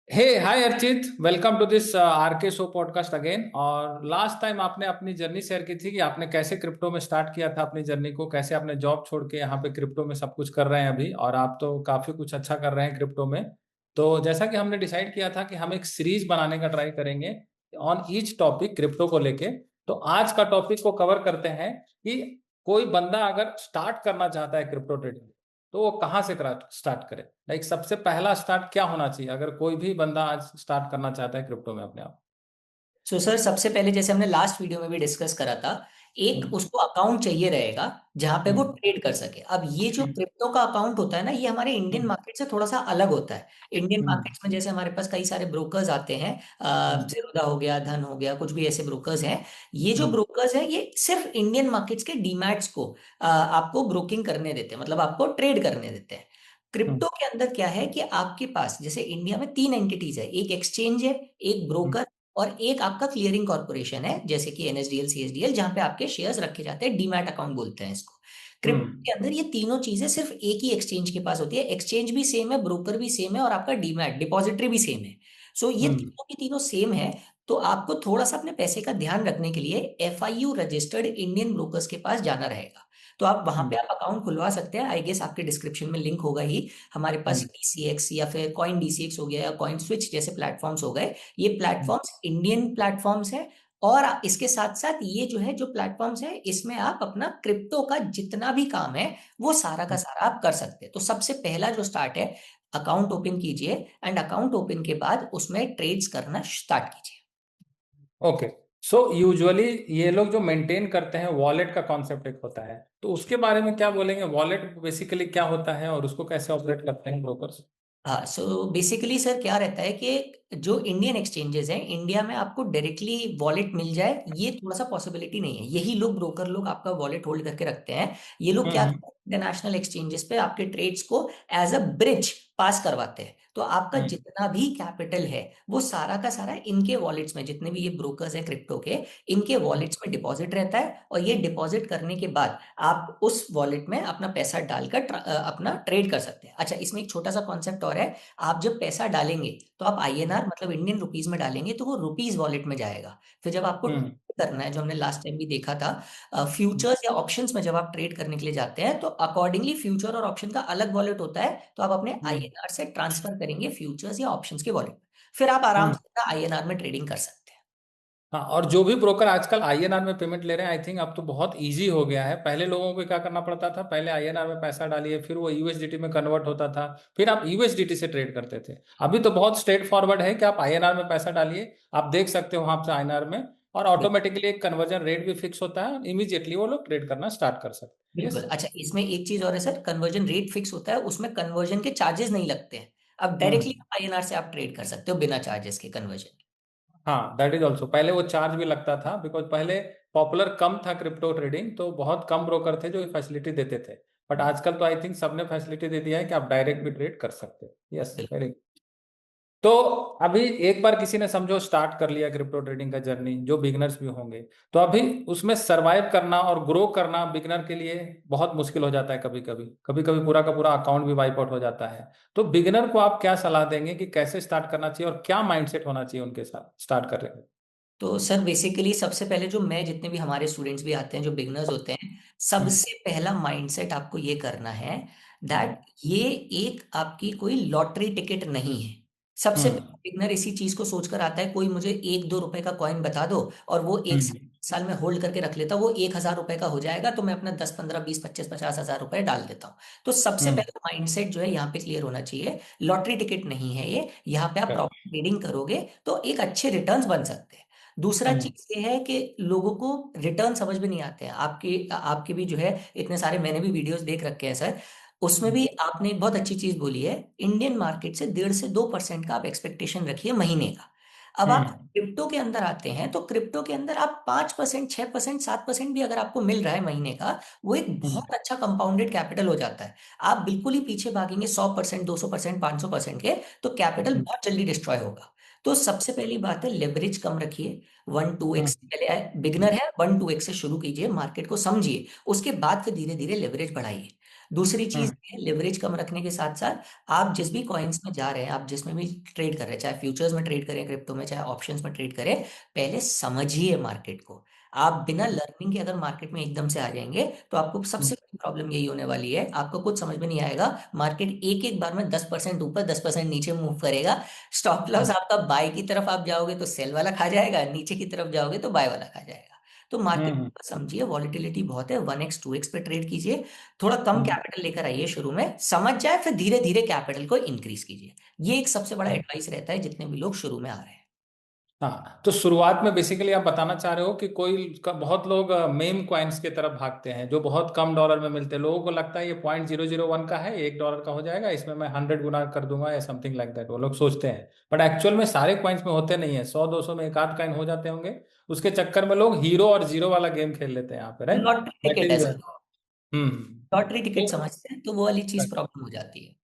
Hey hi Archit, welcome to this R K show podcast again. और last time आपने अपनी journey share की थी कि आपने कैसे क्रिप्टो में स्टार्ट किया था अपनी जर्नी को, कैसे आपने जॉब छोड़ के यहाँ पे क्रिप्टो में सब कुछ कर रहे हैं अभी। और आप तो काफी कुछ अच्छा कर रहे हैं क्रिप्टो में। तो जैसा कि हमने डिसाइड किया था कि हम एक सीरीज बनाने का ट्राई करेंगे ऑन ईच टॉपिक क्रिप्टो को लेके। तो आज का टॉपिक को कवर करते हैं कि कोई बंदा अगर स्टार्ट करना चाहता है क्रिप्टो ट्रेडिंग, तो वो कहाँ से स्टार्ट करे। लाइक सबसे पहला स्टार्ट क्या होना चाहिए अगर कोई भी बंदा आज स्टार्ट करना चाहता है क्रिप्टो में अपने आप। सर सबसे पहले जैसे हमने लास्ट वीडियो में भी डिस्कस करा था, एक हम्म। उसको अकाउंट चाहिए रहेगा जहां पे वो हम्म। ट्रेड कर सके। अब ये जो क्रिप्टो का अकाउंट होता है ना, ये हमारे इंडियन हम्म। मार्केट से थोड़ा सा अलग होता है। इंडियन हम्म। मार्केट्स में जैसे हमारे पास कई सारे ब्रोकर्स आते हैं, हम्म। ज़ीरोधा हो गया, धन हो गया, कुछ भी ऐसे ब्रोकर्स हैं। ये जो हम्म। ब्रोकर्स हैं ये सिर्फ इंडियन मार्केट्स के डीमैट्स को आपको ब्रोकिंग करने देते हैं, मतलब आपको ट्रेड करने देते हैं। हम्म। क्रिप्टो के अंदर क्या है कि आपके पास जैसे इंडिया में तीन एंटिटीज है, एक एक्सचेंज है, एक हम्म। ब्रोकर और एक आपका क्लियरिंग कॉर्पोरेशन है, जैसे कि एनएसडीएल सीएसडीएल, जहां पे आपके शेयर्स रखे जाते हैं, डीमैट अकाउंट बोलते हैं इसको। क्रिप्टो हम्म। के अंदर ये तीनों चीजें सिर्फ एक ही एक्सचेंज के पास होती है। एक्सचेंज भी सेम है, ब्रोकर भी सेम है और आपका डीमैट डिपॉजिटरी भी सेम है। सो ये हम्म। तीनों की तीनों सेम है। तो आपको थोड़ा सा अपने पैसे का ध्यान रखने के लिए एफआईयू रजिस्टर्ड इंडियन ब्रोकर्स के पास जाना रहेगा। तो आप वहां पे हम्म। आप अकाउंट खुलवा सकते हैं। आई गेस आपके डिस्क्रिप्शन में लिंक होगा ही। हमारे पास हम्म। डीसीएक्स या फिर कॉइन डीसीएक्स हो गया या कॉइन स्विच जैसे प्लेटफॉर्म्स हो गए। ये हम्म। प्लेटफॉर्म्स इंडियन प्लेटफॉर्म्स है। और इसके साथ साथ ये जो है, जो प्लेटफॉर्म्स है, इसमें आप अपना क्रिप्टो का जितना भी काम है वो सारा का सारा आप कर सकते हैं। तो सबसे पहला जो स्टार्ट है, अकाउंट ओपन कीजिए एंड अकाउंट ओपन के बाद उसमें ट्रेड्स करना स्टार्ट कीजिए। ओके। सो यूजुअली ये लोग जो मेंटेन करते हैं वॉलेट का कॉन्सेप्ट एक होता है, तो उसके बारे में क्या बोलेंगे। वॉलेट बेसिकली क्या होता है और उसको कैसे ऑपरेट करते हैं ब्रोकर्स। हाँ, सो बेसिकली सर क्या रहता है कि जो इंडियन एक्सचेंजेस हैं, इंडिया में आपको डायरेक्टली वॉलेट मिल जाए ये थोड़ा सा पॉसिबिलिटी नहीं है। यही लोग, ब्रोकर लोग, आपका वॉलेट होल्ड करके रखते हैं। ये लोग क्या हम्म। करते हैं, इंटरनेशनल एक्सचेंजेस पे आपके ट्रेड्स को एज अ ब्रिज पास करवाते हैं। तो आपका हम्म। जितना भी कैपिटल है वो सारा का सारा इनके वॉलेट्स में, जितने भी ये ब्रोकर्स हैं क्रिप्टो के, इनके वॉलेट्स में डिपॉजिट रहता है। और ये डिपॉजिट करने के बाद आप उस वॉलेट में अपना पैसा डालकर अपना ट्रेड कर सकते हैं। अच्छा, इसमें एक छोटा सा कॉन्सेप्ट और है। आप जब पैसा डालेंगे तो आप आईएनआर मतलब इंडियन रुपीज में डालेंगे तो वो रुपीज वॉलेट में जाएगा। फिर जब आपको हम्म। करना है, जो हमने लास्ट टाइम भी देखा था, हम्म। फ्यूचर्स या ऑप्शंस में जब आप ट्रेड करने के लिए जाते हैं तो अकॉर्डिंगली फ्यूचर और ऑप्शन का अलग वॉलेट होता है। तो आप अपने हम्म। आईएनआर से ट्रांसफर करेंगे फ्यूचर्स या ऑप्शंस के वॉलेट में। फिर आप आराम हम्म। से आईएनआर में ट्रेडिंग कर सकते हैं। हाँ, और जो भी ब्रोकर आजकल आईएनआर में पेमेंट ले रहे हैं, आई थिंक अब तो बहुत इजी हो गया है। पहले लोगों को क्या करना पड़ता था, पहले आईएनआर में पैसा डालिए, फिर वो यूएसडीटी में कन्वर्ट होता था, फिर आप यूएसडीटी से ट्रेड करते थे। अभी तो बहुत स्ट्रेट फॉरवर्ड है कि आप आईएनआर में पैसा डालिए, आप देख सकते हो वहां से आईएनआर में, और ऑटोमेटिकली एक कन्वर्जन रेट भी फिक्स होता है, इमीडिएटली वो लोग ट्रेड करना स्टार्ट कर सकते हैं। बिल्कुल। यस। अच्छा, इसमें एक चीज और है सर, कन्वर्जन रेट फिक्स होता है, उसमें कन्वर्जन के चार्जेस नहीं लगते हैं। अब डायरेक्टली हम्म। आईएनआर से आप ट्रेड कर सकते हो बिना चार्जेस के कन्वर्जन। हाँ, दैट इज ऑल्सो। पहले वो चार्ज भी लगता था, बिकॉज पहले पॉपुलर कम था क्रिप्टो ट्रेडिंग, तो बहुत कम ब्रोकर थे जो ये फैसिलिटी देते थे। बट आजकल तो आई थिंक सबने फैसिलिटी दे दिया है कि आप डायरेक्ट भी ट्रेड कर सकते हो। यस, बिल्कुल। वेरी। तो अभी एक बार किसी ने समझो स्टार्ट कर लिया क्रिप्टो ट्रेडिंग का जर्नी, जो बिगनर्स भी होंगे, तो अभी उसमें सरवाइव करना और ग्रो करना बिगनर के लिए बहुत मुश्किल हो जाता है। कभी कभी, कभी कभी पूरा का पूरा अकाउंट भी वाइप आउट हो जाता है। तो बिगनर को आप क्या सलाह देंगे कि कैसे स्टार्ट करना चाहिए और क्या माइंडसेट होना चाहिए उनके साथ स्टार्ट कर रहे हैं। तो सर बेसिकली सबसे पहले जो मैं, जितने भी हमारे स्टूडेंट्स भी आते हैं जो बिगनर्स होते हैं, हम्म। सबसे पहला माइंडसेट आपको ये करना है हम्म। दैट ये एक आपकी कोई लॉटरी टिकट नहीं है। सबसे हम्म। पहले बिगनर इसी चीज को सोचकर आता है, कोई मुझे 1-2 रुपए का कॉइन बता दो और वो एक हम्म। साल में होल्ड करके रख लेता, वो 1,000 रुपए का हो जाएगा तो मैं अपना 10, 15, 20, 25, 50 हजार रुपए डाल देता हूँ। तो सबसे हम्म। पहले माइंडसेट जो है यहाँ पे क्लियर होना चाहिए। लॉटरी टिकट नहीं है ये, यहाँ पे आप Correct. प्रॉपर ट्रेडिंग करोगे तो एक अच्छे रिटर्न्स बन सकते हैं। दूसरा हम्म। चीज ये है कि लोगों को रिटर्न समझ में नहीं आते हैं। आपके आपके भी जो है, इतने सारे मैंने भी वीडियोस देख रखे हैं सर। उसमें भी आपने एक बहुत अच्छी चीज बोली है, इंडियन मार्केट से 1.5 से 2% का आप एक्सपेक्टेशन रखिए महीने का। अब आप हम्म। क्रिप्टो के अंदर आते हैं तो क्रिप्टो के अंदर आप 5%, 6%, 7% भी अगर आपको मिल रहा है महीने का, वो एक हम्म। बहुत अच्छा कंपाउंडेड कैपिटल हो जाता है। आप बिल्कुल ही पीछे भागेंगे 100%, 200%, 500% के, तो कैपिटल हम्म। बहुत जल्दी डिस्ट्रॉय होगा। तो सबसे पहली बात है, लेवरेज कम रखिए। 1-2x हम्म। पहले बिगिनर है, 1-2x से शुरू कीजिए, मार्केट को समझिए, उसके बाद फिर धीरे धीरे लेवरेज बढ़ाइए। दूसरी चीज हम्म है, लिवरेज कम रखने के साथ साथ आप जिस भी कॉइन्स में जा रहे हैं, आप जिसमें भी ट्रेड कर रहे हैं, चाहे फ्यूचर्स में ट्रेड करें क्रिप्टो में, चाहे ऑप्शंस में ट्रेड करें, पहले समझिए मार्केट को। आप बिना लर्निंग के अगर मार्केट में एकदम से आ जाएंगे तो आपको सबसे बड़ी प्रॉब्लम यही होने वाली है, आपको कुछ समझ में नहीं आएगा। मार्केट एक एक बार में 10% ऊपर 10% नीचे मूव करेगा। स्टॉप लॉस आपका बाय की तरफ आप जाओगे तो सेल वाला खा जाएगा, नीचे की तरफ जाओगे तो बाय वाला खा जाएगा। तो मार्केट हम्म समझिए, वॉलिटिलिटी बहुत है, 1x 2x पे ट्रेड कीजिए। थोड़ा कम हम्म कैपिटल लेकर आइए शुरू में, समझ जाए, फिर धीरे धीरे कैपिटल को इंक्रीज कीजिए। ये एक सबसे बड़ा एडवाइस रहता है जितने भी लोग शुरू में आ रहे हैं। हाँ, तो शुरुआत में बेसिकली आप बताना चाह रहे हो कि बहुत लोग मेम कॉइन्स की तरफ भागते हैं जो बहुत कम डॉलर में मिलते हैं। लोगों को लगता है ये 0.001 का है, $1 का हो जाएगा, इसमें मैं 100 गुना कर दूंगा या समथिंग लाइक दैट, वो लोग सोचते हैं। बट एक्चुअल में सारे कॉइन्स में होते नहीं है, 100-200 में एक आध कॉइन हो जाते होंगे। उसके चक्कर में लोग हीरो और जीरो वाला गेम खेल लेते हैं यहाँ पे, राइट? लॉटरी दैट टिकट है इज। सर, लॉटरी टिकट तो समझते हैं तो वो वाली चीज प्रॉब्लम हो जाती है।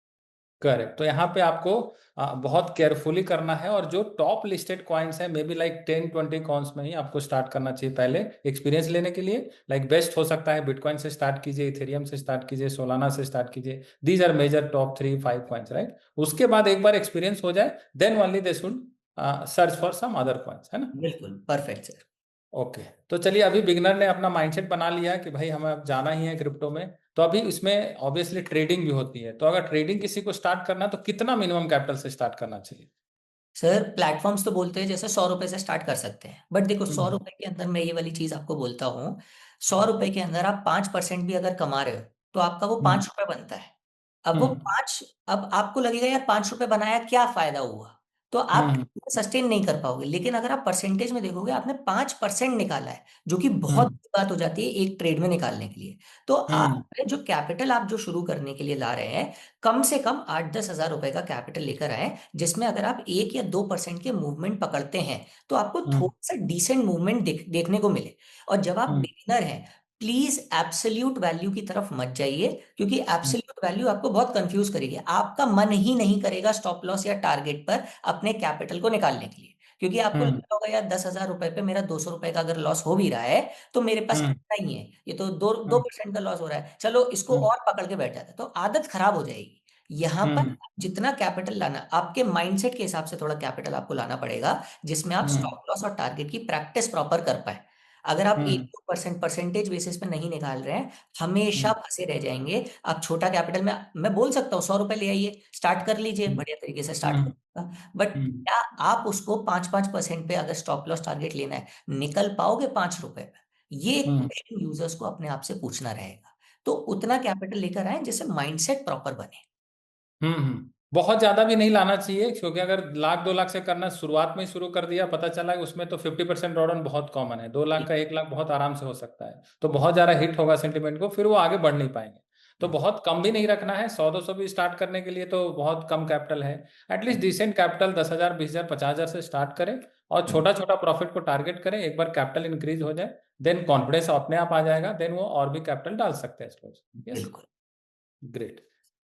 करेक्ट, तो यहाँ पे आपको बहुत केयरफुली करना है, और जो टॉप लिस्टेड कॉइन्स है मे बी लाइक 10-20 कॉइन्स में ही आपको स्टार्ट करना चाहिए पहले, एक्सपीरियंस लेने के लिए। लाइक बेस्ट हो सकता है बिटकॉइन से स्टार्ट कीजिए, इथेरियम से स्टार्ट कीजिए, सोलाना से स्टार्ट कीजिए। These are major top 3-5 coins, right? उसके बाद एक बार एक्सपीरियंस हो जाए then only they should search for some other coins, है ना? बिल्कुल परफेक्ट सर। ओके, तो चलिए, अभी बिगनर ने अपना माइंडसेट बना लिया कि भाई हमें अब जाना ही है क्रिप्टो में। तो अभी इसमें ऑब्वियसली ट्रेडिंग भी होती है, तो अगर ट्रेडिंग किसी को स्टार्ट करना है तो कितना मिनिमम कैपिटल से स्टार्ट करना चाहिए? सर प्लेटफॉर्म्स तो बोलते हैं जैसे 100 रुपए से स्टार्ट कर सकते हैं, बट देखो सौ हम्म रुपए के अंदर मैं ये वाली चीज आपको बोलता हूँ, 100 रुपए के अंदर आप 5% भी अगर कमा रहे हो तो आपका वो हम्म 5 रुपए बनता है। अब वो हम्म 5, अब आपको लगेगा यार 5 रुपए बनाया क्या फायदा हुआ, तो आप हम्म सस्टेन नहीं कर पाओगे। लेकिन अगर आप परसेंटेज में देखोगे, आपने 5% निकाला है, जो कि बहुत हम्म बड़ी बात हो जाती है एक ट्रेड में निकालने के लिए। तो आप हम्म जो कैपिटल आप जो शुरू करने के लिए ला रहे हैं, कम से कम 8-10 हज़ार रुपए का कैपिटल लेकर आए, जिसमें अगर आप 1 या 2% के मूवमेंट पकड़ते हैं तो आपको हम्म थोड़ा सा डिसेंट मूवमेंट देखने को मिले। और जब आप हम्म बिगिनर हैं, प्लीज एब्सोल्यूट वैल्यू की तरफ मत जाइए, क्योंकि हम्म एब्सोल्यूट वैल्यू आपको बहुत कंफ्यूज करेगी। आपका मन ही नहीं करेगा स्टॉप लॉस या टारगेट पर अपने कैपिटल को निकालने के लिए, क्योंकि आपको हम्म लगता होगा यार 10 हज़ार रुपए पे मेरा 200 रुपए का अगर लॉस हो भी रहा है तो मेरे पास हम्म कितना ही है, ये तो दो दो हम्म परसेंट का लॉस हो रहा है, चलो इसको हम्म और पकड़ के बैठ जाता है, तो आदत खराब हो जाएगी। यहाँ पर हम्म जितना कैपिटल लाना, आपके माइंडसेट के हिसाब से थोड़ा कैपिटल आपको लाना पड़ेगा, जिसमें आप हम्म स्टॉप लॉस और टारगेट की प्रैक्टिस प्रॉपर कर पाए। अगर आप हम्म 1-2% परसेंटेज बेसिस पे नहीं निकाल रहे हैं, हमेशा हम्म फंसे रह जाएंगे। आप छोटा कैपिटल में, मैं बोल सकता हूँ 100 रुपए ले आइए, स्टार्ट कर लीजिए, बढ़िया तरीके से स्टार्ट हम्म करिएगा, बट हम्म क्या आप उसको 5-5% पे अगर स्टॉप लॉस टारगेट लेना है, निकल पाओगे 5 रुपए पे? ये हम्म यूजर्स को अपने आप से पूछना रहेगा। तो उतना कैपिटल लेकर आए जिससे माइंडसेट प्रॉपर बने। बहुत ज्यादा भी नहीं लाना चाहिए, क्योंकि अगर 1 लाख 2 लाख से करना शुरुआत में ही शुरू कर दिया, पता चला कि उसमें तो 50% ड्रॉडाउन बहुत कॉमन है। 2 लाख का 1 लाख बहुत आराम से हो सकता है, तो बहुत ज्यादा हिट होगा सेंटिमेंट को, फिर वो आगे बढ़ नहीं पाएंगे। तो बहुत कम भी नहीं रखना है, 100-200 भी स्टार्ट करने के लिए तो बहुत कम कैपिटल है। एटलीस्ट डिसेंट कैपिटल 10,000 20,000 50,000 से स्टार्ट करें, और छोटा छोटा प्रॉफिट को टारगेट करें। एक बार कैपिटल इंक्रीज हो जाए देन कॉन्फिडेंस अपने आप आ जाएगा, देन वो और भी कैपिटल डाल सकते हैं। यस, बिल्कुल। ग्रेट।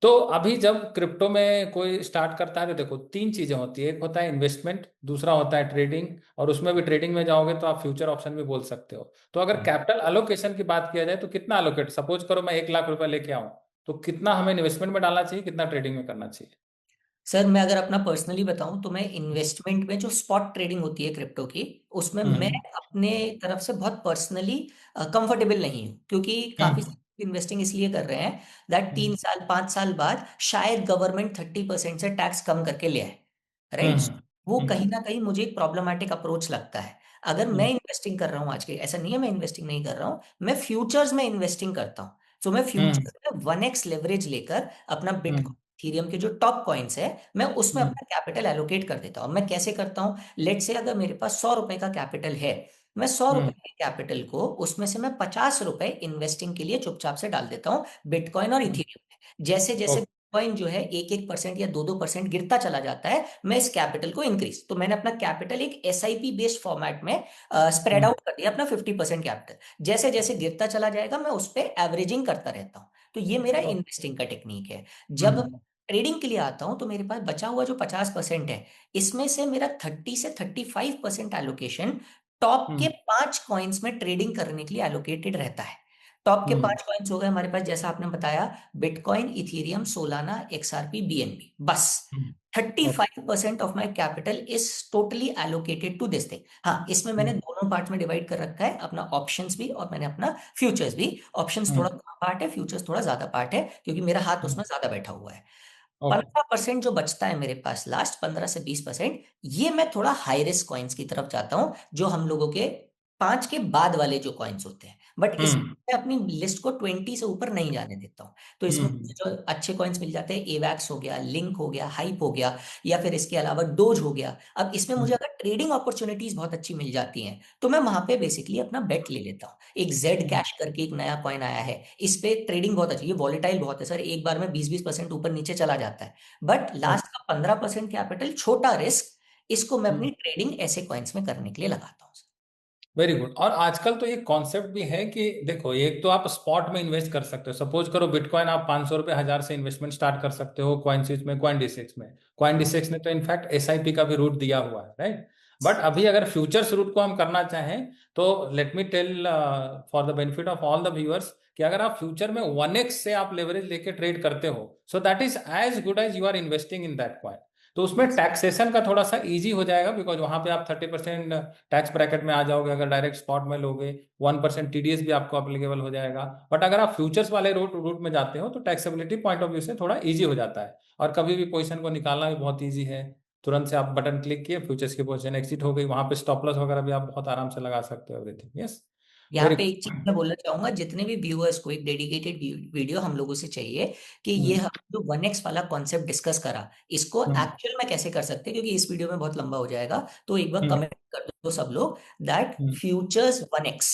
तो अभी जब क्रिप्टो में कोई स्टार्ट करता है तो देखो, तीन चीजें होती है। एक होता है इन्वेस्टमेंट, दूसरा होता है ट्रेडिंग, और उसमें भी ट्रेडिंग में जाओगे तो आप फ्यूचर ऑप्शन भी बोल सकते हो। तो अगर कैपिटल अलोकेशन की बात किया जाए तो कितना अलोकेट, सपोज करो मैं 1 लाख रुपए लेके आऊं, तो कितना हमें इन्वेस्टमेंट में डालना चाहिए, कितना ट्रेडिंग में करना चाहिए? सर मैं अगर अपना पर्सनली बताऊं तो मैं इन्वेस्टमेंट में, जो स्पॉट ट्रेडिंग होती है क्रिप्टो की, उसमें मैं हम्म अपने तरफ से बहुत पर्सनली कंफर्टेबल नहीं हूं, क्योंकि काफी हम्म इन्वेस्टिंग इसलिए कर रहे हैं दैट हम्म 3 साल 5 साल बाद शायद गवर्नमेंट 30% से टैक्स कम करके ले आए, राइट। हम्म वो कहीं हम्म ना कहीं मुझे एक प्रॉब्लमैटिक अप्रोच लगता है। अगर मैं हम्म इन्वेस्टिंग कर रहा हूँ आज के, ऐसा नहीं है मैं इन्वेस्टिंग नहीं कर रहा हूँ, मैं फ्यूचर्स में इन्वेस्टिंग करता हूँ। तो मैं हम्म फ्यूचर में 1x लेवरेज लेकर अपना हम्म बिटकॉइन, इथेरियम के जो टॉप कॉइन्स है, मैं उसमें हम्म अपना कैपिटल एलोकेट कर देता हूँ। मैं कैसे करता हूँ, लेट से अगर मेरे पास 100 रुपए का कैपिटल है, मैं 100 रुपए हम्म के कैपिटल को उसमें से मैं 50 रुपए इन्वेस्टिंग के लिए चुपचाप से डाल देता हूँ बिटकॉइन और हम्म इथेरियम में। जैसे जैसे ओके बिटकॉइन जो है 1-1% या 2-2% गिरता चला जाता है, मैं इस कैपिटल को इंक्रीज, तो मैंने अपना कैपिटल एक एसआईपी बेस्ड फॉर्मेट में स्प्रेड हम्म आउट कर दिया, अपना 50% कैपिटल। जैसे जैसे गिरता चला जाएगा मैं उस पर एवरेजिंग करता रहता हूँ। तो ये मेरा ओके इन्वेस्टिंग का टेक्निक है। जब हम्म ट्रेडिंग के लिए आता हूं तो मेरे पास बचा हुआ जो 50% है, इसमें से मेरा 30 से 35% एलोकेशन टॉप के हम्म 5 कॉइन्स में ट्रेडिंग करने के लिए एलोकेटेड रहता है। टॉप के हम्म। 5 कॉइन्स हो गए हमारे पास, जैसा आपने बताया, Bitcoin, Ethereum, Solana, XRP, BNB, बस। Okay. 35% of my capital is totally allocated to this thing. हाँ, इसमें मैंने दोनों पार्ट में डिवाइड कर रखा है, अपना ऑप्शंस भी और मैंने अपना फ्यूचर्स भी। ऑप्शंस थोड़ा कम पार्ट है, फ्यूचर्स थोड़ा ज्यादा पार्ट है, क्योंकि मेरा हाथ उसमें ज्यादा बैठा हुआ है। ओके। 15% जो बचता है मेरे पास, लास्ट 15 से 20%, ये मैं थोड़ा हाई रिस्क कॉइन्स की तरफ जाता हूँ, जो हम लोगों के 5 के बाद वाले जो कॉइन्स होते हैं। बट इसमें हम्म। मैं अपनी लिस्ट को 20 से ऊपर नहीं जाने देता हूँ। तो इसमें हम्म। जो अच्छे कॉइन्स मिल जाते हैं, एवैक्स हो गया, लिंक हो गया, हाइप हो गया, या फिर इसके अलावा डोज हो गया। अब इसमें मुझे अगर ट्रेडिंग अपॉर्चुनिटीज बहुत अच्छी मिल जाती हैं, तो मैं वहां पे बेसिकली अपना बेट ले लेता हूँ। एक जेड कैश करके एक नया कॉइन आया है, इस पे ट्रेडिंग बहुत अच्छी, ये वॉलेटाइल बहुत है सर, एक बार में 20-20% ऊपर नीचे चला जाता है। बट लास्ट का 15% कैपिटल, छोटा रिस्क, इसको मैं अपनी ट्रेडिंग ऐसे कॉइन्स में करने के लिए लगाता हूँ। Very good. और आजकल तो ये कॉन्सेप्ट भी है कि देखो, एक तो आप स्पॉट में इन्वेस्ट कर सकते हो। सपोज करो बिटकॉइन आप 500 रुपये, 1000 से इन्वेस्टमेंट स्टार्ट कर सकते हो कॉइन स्विच में, कॉइन डिसेक्स में। कॉइन डिसेक्स ने तो इनफैक्ट एसआईपी का भी रूट दिया हुआ है, राइट। बट अभी अगर फ्यूचर्स रूट को हम करना चाहें, तो let me tell for the benefit of all the viewers, कि अगर आप फ्यूचर में 1x से आप लेवरेज लेके ट्रेड करते हो, so that is as good as you are investing in that coin. तो उसमें टैक्सेशन का थोड़ा सा इजी हो जाएगा, बिकॉज वहां पे आप 30% टैक्स ब्रैकेट में आ जाओगे अगर डायरेक्ट स्पॉट में लोगे। 1% टीडीएस भी आपको अप्लीकेबल हो जाएगा। बट अगर आप फ्यूचर्स वाले रूट रूट में जाते हो, तो टैक्सेबिलिटी पॉइंट ऑफ व्यू से थोड़ा इजी हो जाता है, और कभी भी पोजीशन को निकालना भी बहुत इजी है। तुरंत से आप बटन क्लिक किए, फ्यूचर्स की पोजीशन एग्जिट हो गई, वहां पे स्टॉप लॉस वगैरह भी आप बहुत आराम से लगा सकते हो, एवरीथिंग। यस। यहाँ वेरी पे एक चीज मैं बोलना चाहूंगा, जितने भी व्यूअर्स को एक डेडिकेटेड वीडियो हम लोगों से चाहिए, कि ये गुड। हम जो 1x वाला कॉन्सेप्ट डिस्कस करा, इसको एक्चुअल में कैसे कर सकते हैं, क्योंकि इस वीडियो में बहुत लंबा हो जाएगा। तो एक बार कमेंट कर दो सब लोग, दैट फ्यूचर्स 1x।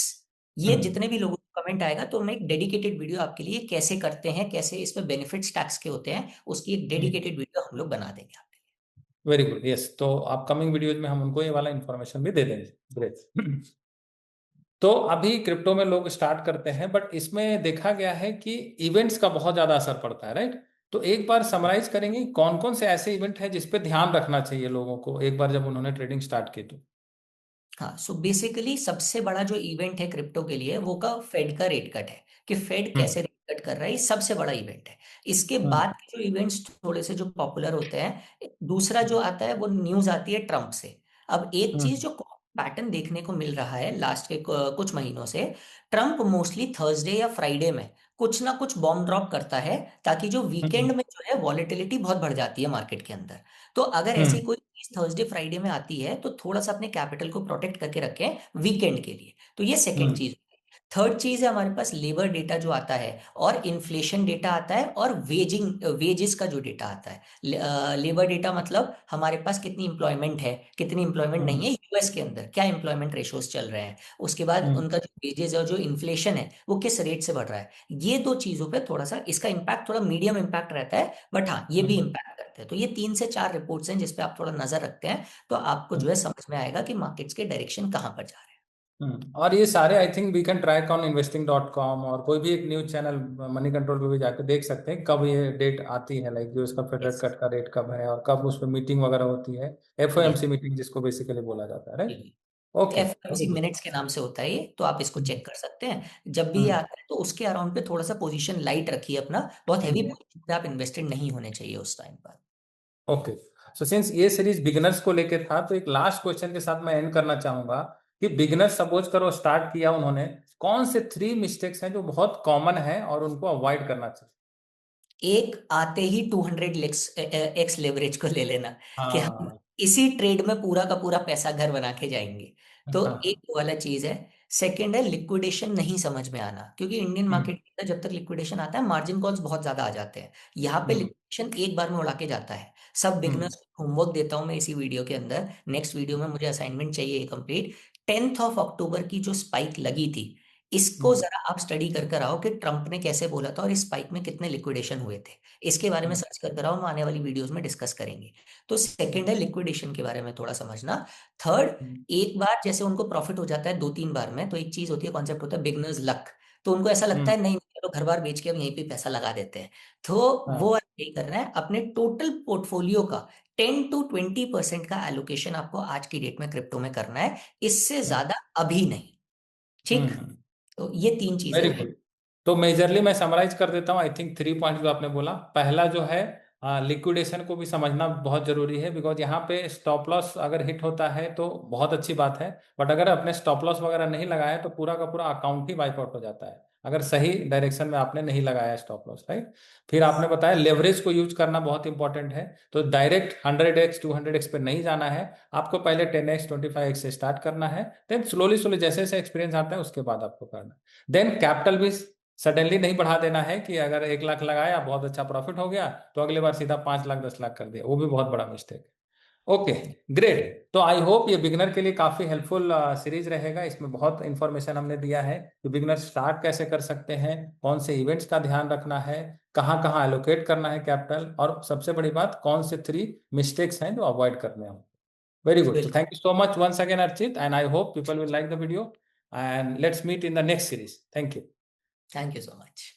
ये जितने भी लोगों को कमेंट आएगा, तो मैं एक डेडिकेटेड वीडियो आपके लिए, कैसे करते हैं, कैसे इसमें बेनिफिट्स टैक्स के होते हैं, उसकी एक डेडिकेटेड वीडियो हम लोग बना देंगे आपके वेरी गुड। यस, तो अपकमिंग वीडियोज में हम उनको ये वाला इंफॉर्मेशन भी दे देंगे। ग्रेट। तो अभी क्रिप्टो में लोग स्टार्ट करते हैं, बट इसमें देखा गया है कि इवेंट्स का बहुत ज्यादा असर पड़ता है, राइट। तो एक बार समराइज करेंगे कौन कौन से ऐसे इवेंट हैं जिस पे ध्यान रखना चाहिए लोगों को, एक बार जब उन्होंने ट्रेडिंग स्टार्ट की तो। हाँ, सो बेसिकली सबसे बड़ा जो इवेंट है क्रिप्टो के लिए, वो का फेड का रेट कट है, कि फेड हम्म। कैसे रेट कट कर रहा है, ये सबसे बड़ा इवेंट है। इसके हम्म। बाद के जो इवेंट्स थोड़े से जो पॉपुलर होते हैं, दूसरा जो आता है वो न्यूज आती है ट्रम्प से। अब एक चीज हम्म। जो पैटर्न देखने को मिल रहा है लास्ट के कुछ महीनों से, ट्रम्प मोस्टली थर्सडे या फ्राइडे में कुछ ना कुछ बॉम्ब ड्रॉप करता है, ताकि जो वीकेंड हम्म। में जो है वॉलेटिलिटी बहुत बढ़ जाती है मार्केट के अंदर। तो अगर ऐसी हम्म। कोई चीज थर्सडे फ्राइडे में आती है, तो थोड़ा सा अपने कैपिटल को प्रोटेक्ट करके रखें वीकेंड के लिए। तो ये सेकंड हम्म। चीज। थर्ड चीज है हमारे पास लेबर डेटा जो आता है, और इन्फ्लेशन डेटा आता है, और वेजेस का जो डेटा आता है। लेबर डेटा मतलब हमारे पास कितनी इंप्लॉयमेंट है, कितनी इंप्लॉयमेंट नहीं हम्म। है, यूएस के अंदर क्या इंप्लॉयमेंट रेशोज चल रहे हैं। उसके बाद हम्म। उनका जो वेजेस और जो इन्फ्लेशन है, वो किस रेट से बढ़ रहा है। ये दो चीजों पे थोड़ा सा इसका इम्पैक्ट, थोड़ा मीडियम इम्पैक्ट रहता है, बट हाँ, ये भी हम्म। इम्पैक्ट करते हैं। तो ये 3 से 4 रिपोर्ट्स हैं जिसपे आप थोड़ा नजर रखते हैं, तो आपको जो है समझ में आएगा कि मार्केट्स के डायरेक्शन कहाँ पर जा रहे हैं। और ये सारे I think we can track on investing.com, और कोई भी एक न्यूज चैनल मनी कंट्रोल पे भी जाके देख सकते हैं कब ये डेट आती है, लाइक जो इसका फेडरल यस। कट का रेट कब है, और कब उस पर मीटिंग वगैरह होती है। यस। एफओएमसी मीटिंग जिसको बेसिकली बोला जाता है, right. Okay. FMC very good. Minutes के नाम से होता है ये, तो आप इसको चेक कर सकते हैं जब भी ये आता है। तो उसके अराउंड पे थोड़ा सा पोजीशन लाइट रखिए अपना, बहुत हैवी पोजीशन पे आप इन्वेस्टेड नहीं होने चाहिए उस टाइम पर। ओके। सो सिंस ये सीरीज बिगिनर्स को लेके था, तो एक लास्ट क्वेश्चन के साथ मैं एंड करना चाहूंगा कि बिगिनर्स सपोज करो स्टार्ट किया उन्होंने, कौन से 3 मिस्टेक्स हैं जो बहुत कॉमन है और उनको अवॉइड करना चाहिए। एक आते ही 200 एक्स लेवरेज को ले लेना, कि हम हाँ। इसी ट्रेड में पूरा का पूरा पैसा घर बना के जाएंगे। तो हाँ। एक वो वाला चीज है। सेकंड है लिक्विडेशन नहीं समझ में आना, क्योंकि इंडियन हम्म। मार्केट के अंदर जब तक लिक्विडेशन आता है, मार्जिन कॉल्स बहुत ज्यादा आ जाते हैं। यहाँ पे हम्म। लिक्विडेशन एक बार में उड़ा के जाता है। सब हम्म। बिगनर्स को होमवर्क देता हूँ मैं इसी वीडियो के अंदर, नेक्स्ट वीडियो में मुझे असाइनमेंट चाहिए कंप्लीट। 10 ऑफ अक्टूबर की जो स्पाइक लगी थी, इसको हम्म। जरा आप स्टडी कर कर आओ कि ट्रंप ने कैसे बोला था, और इस स्पाइक में कितने लिक्विडेशन हुए थे। इसके बारे में सर्च कर कर आओ, हम आने वाली वीडियोस में डिस्कस करेंगे। तो सेकंड है लिक्विडेशन के बारे में थोड़ा समझना। थर्ड, हम्म। एक बार जैसे उनको प्रॉफिट हो जाता है 2-3 बार में, तो एक चीज होती है, कॉन्सेप्ट होता है बिगनर्स लक। तो उनको ऐसा लगता हम्म। है नहीं, चलो घर बार बेच के हम यहीं पे पैसा लगा देते हैं। तो वो हाँ। यही करना है, अपने टोटल पोर्टफोलियो का 10 to 20% का एलोकेशन आपको आज की डेट में क्रिप्टो में करना है, इससे हम्म। ज्यादा अभी नहीं। ठीक। हम्म। तो ये 3 चीजें वेरी रहें। गुड। तो मेजरली मैं समराइज कर देता हूँ। आई थिंक 3 पॉइंट जो आपने बोला, पहला जो है लिक्विडेशन को भी समझना बहुत जरूरी है, बिकॉज यहाँ पे स्टॉप लॉस अगर हिट होता है तो बहुत अच्छी बात है, बट अगर अपने स्टॉप लॉस वगैरह नहीं लगाया तो पूरा का पूरा अकाउंट ही वाइप आउट हो जाता है, अगर सही डायरेक्शन में आपने नहीं लगाया स्टॉप लॉस, राइट। फिर आपने बताया लेवरेज को यूज करना बहुत इंपॉर्टेंट है, तो डायरेक्ट 100x 200x पे नहीं जाना है, आपको पहले 10x 25x से स्टार्ट करना है, देन स्लोली स्लोली जैसे जैसे एक्सपीरियंस आता है उसके बाद आपको करना है। देन कैपिटल भी सडनली नहीं बढ़ा देना है कि अगर 1 लाख लगाया बहुत अच्छा प्रॉफिट हो गया तो अगले बार सीधा 5 लाख 10 लाख कर दिया, वो भी बहुत बड़ा मिस्टेक है। Okay, great. तो आई होप ये बिगनर के लिए काफी हेल्पफुल सीरीज रहेगा, इसमें बहुत इंफॉर्मेशन हमने दिया है कि बिगनर स्टार्ट कैसे कर सकते हैं, कौन से इवेंट्स का ध्यान रखना है, कहाँ कहाँ एलोकेट करना है कैपिटल, और सबसे बड़ी बात कौन से 3 मिस्टेक्स हैं जो अवॉइड करने हैं। वेरी गुड, तो बिल्कुल। Thank you so much once again Archit, and I hope people will like the video, and let's meet in the next series. Thank you. Thank you so much.